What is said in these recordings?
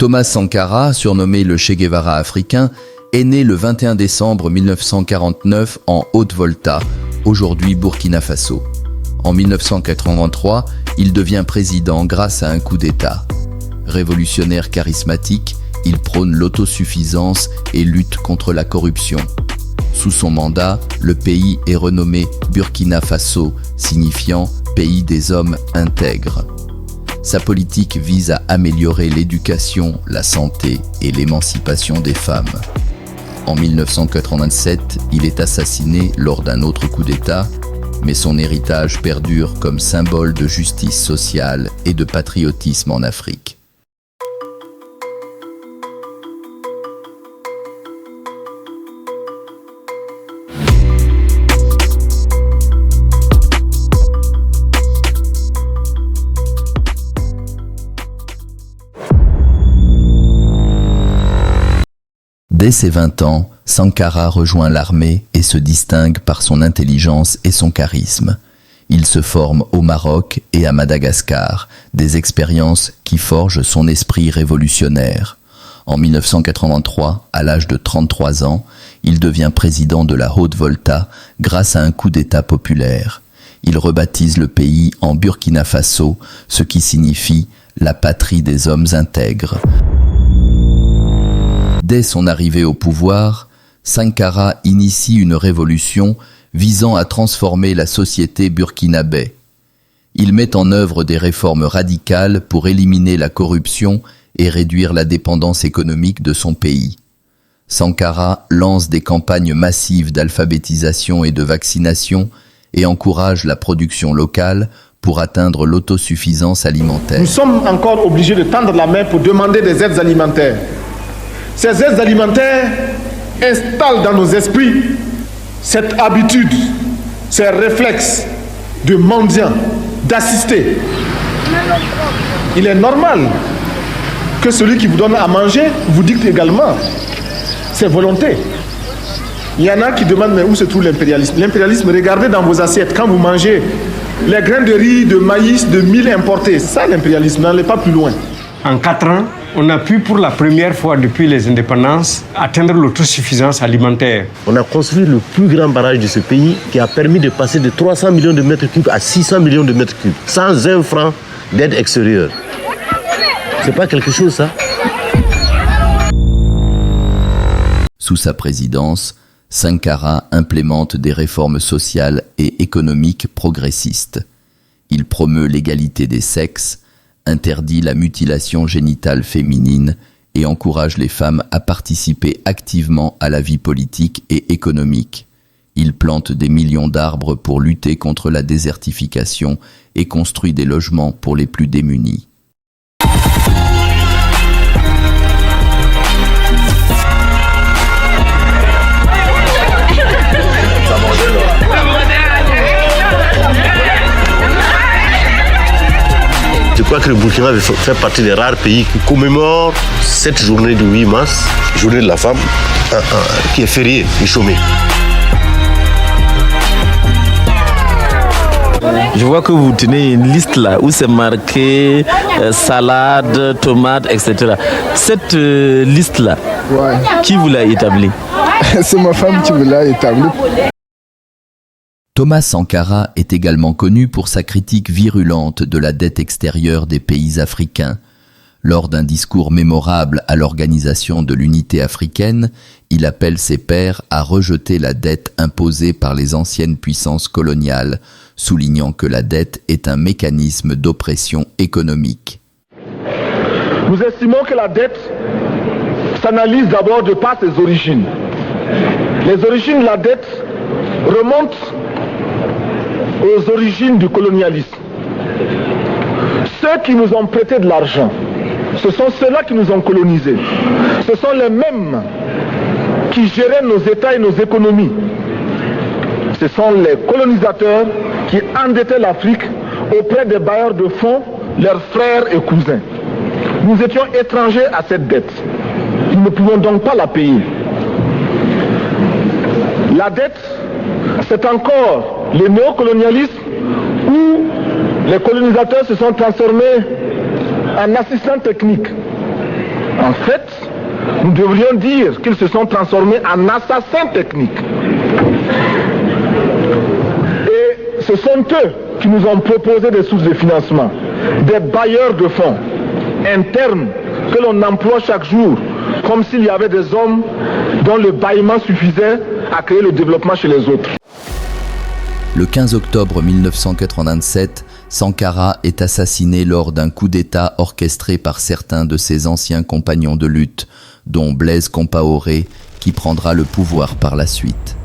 Thomas Sankara, surnommé le Che Guevara africain, est né le 21 décembre 1949 en Haute-Volta, aujourd'hui Burkina Faso. En 1983, il devient président grâce à un coup d'État. Révolutionnaire charismatique, il prône l'autosuffisance et lutte contre la corruption. Sous son mandat, le pays est renommé Burkina Faso, signifiant « pays des hommes intègres ». Sa politique vise à améliorer l'éducation, la santé et l'émancipation des femmes. En 1987, il est assassiné lors d'un autre coup d'État, mais son héritage perdure comme symbole de justice sociale et de patriotisme en Afrique. Dès ses 20 ans, Sankara rejoint l'armée et se distingue par son intelligence et son charisme. Il se forme au Maroc et à Madagascar, des expériences qui forgent son esprit révolutionnaire. En 1983, à l'âge de 33 ans, il devient président de la Haute-Volta grâce à un coup d'État populaire. Il rebaptise le pays en Burkina Faso, ce qui signifie « la patrie des hommes intègres ». Dès son arrivée au pouvoir, Sankara initie une révolution visant à transformer la société burkinabé. Il met en œuvre des réformes radicales pour éliminer la corruption et réduire la dépendance économique de son pays. Sankara lance des campagnes massives d'alphabétisation et de vaccination et encourage la production locale pour atteindre l'autosuffisance alimentaire. Nous sommes encore obligés de tendre la main pour demander des aides alimentaires. Ces aides alimentaires installent dans nos esprits cette habitude, ces réflexes de mendiant, d'assister. Il est normal que celui qui vous donne à manger vous dicte également ses volontés. Il y en a qui demandent mais où se trouve l'impérialisme? L'impérialisme, regardez dans vos assiettes, quand vous mangez les grains de riz, de maïs, de mil importés, ça l'impérialisme, n'allez pas plus loin. En 4 ans, on a pu pour la première fois depuis les indépendances atteindre l'autosuffisance alimentaire. On a construit le plus grand barrage de ce pays qui a permis de passer de 300 millions de mètres cubes à 600 millions de mètres cubes, sans un franc d'aide extérieure. C'est pas quelque chose, ça? Sous sa présidence, Sankara implémente des réformes sociales et économiques progressistes. Il promeut l'égalité des sexes, interdit la mutilation génitale féminine et encourage les femmes à participer activement à la vie politique et économique. Il plante des millions d'arbres pour lutter contre la désertification et construit des logements pour les plus démunis. Je crois que le Burkina fait partie des rares pays qui commémorent cette journée du 8 mars, journée de la femme, qui est fériée et chômée. Je vois que vous tenez une liste là où c'est marqué salade, tomates, etc. Cette liste là, ouais. Qui vous l'a établie? C'est ma femme qui me l'a établie. Thomas Sankara est également connu pour sa critique virulente de la dette extérieure des pays africains. Lors d'un discours mémorable à l'Organisation de l'Unité africaine, il appelle ses pairs à rejeter la dette imposée par les anciennes puissances coloniales, soulignant que la dette est un mécanisme d'oppression économique. Nous estimons que la dette s'analyse d'abord de par ses origines. Les origines de la dette remontent aux origines du colonialisme. Ceux qui nous ont prêté de l'argent, ce sont ceux-là qui nous ont colonisés. Ce sont les mêmes qui géraient nos États et nos économies. Ce sont les colonisateurs qui endettaient l'Afrique auprès des bailleurs de fonds, leurs frères et cousins. Nous étions étrangers à cette dette. Nous ne pouvons donc pas la payer. La dette, c'est encore le néocolonialisme où les colonisateurs se sont transformés en assistants techniques. En fait, nous devrions dire qu'ils se sont transformés en assassins techniques. Et ce sont eux qui nous ont proposé des sources de financement, des bailleurs de fonds internes que l'on emploie chaque jour, comme s'il y avait des hommes dont le bâillement suffisait à créer le développement chez les autres. Le 15 octobre 1997, Sankara est assassiné lors d'un coup d'État orchestré par certains de ses anciens compagnons de lutte, dont Blaise Compaoré, qui prendra le pouvoir par la suite.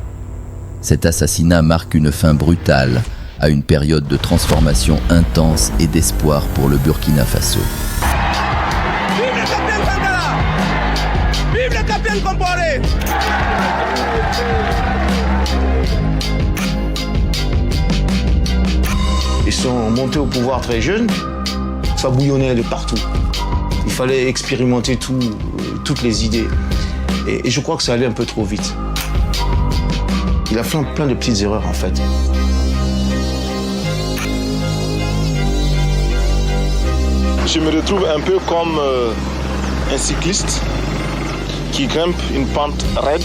Cet assassinat marque une fin brutale à une période de transformation intense et d'espoir pour le Burkina Faso. Vive le capitaine Sankara! Vive le capitaine Compaoré! Ils sont montés au pouvoir très jeunes, ça bouillonnait de partout. Il fallait expérimenter toutes les idées. Et je crois que ça allait un peu trop vite. Il a fait plein de petites erreurs en fait. Je me retrouve un peu comme un cycliste qui grimpe une pente raide,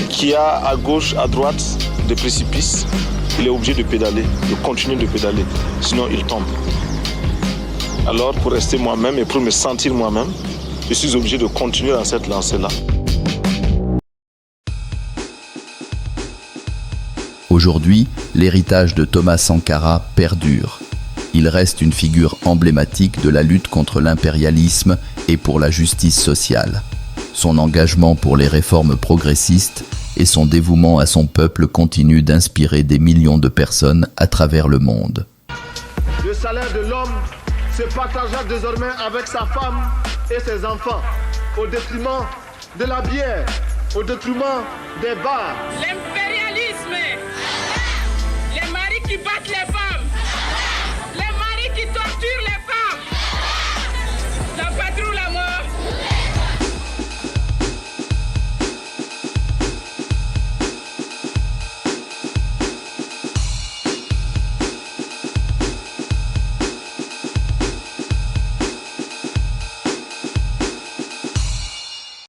qui a à gauche, à droite des précipices. Il est obligé de pédaler, de continuer de pédaler, sinon il tombe. Alors pour rester moi-même et pour me sentir moi-même, je suis obligé de continuer dans cette lancée-là. Aujourd'hui, l'héritage de Thomas Sankara perdure. Il reste une figure emblématique de la lutte contre l'impérialisme et pour la justice sociale. Son engagement pour les réformes progressistes et son dévouement à son peuple continuent d'inspirer des millions de personnes à travers le monde. Le salaire de l'homme se partagea désormais avec sa femme et ses enfants, au détriment de la bière, au détriment des bars.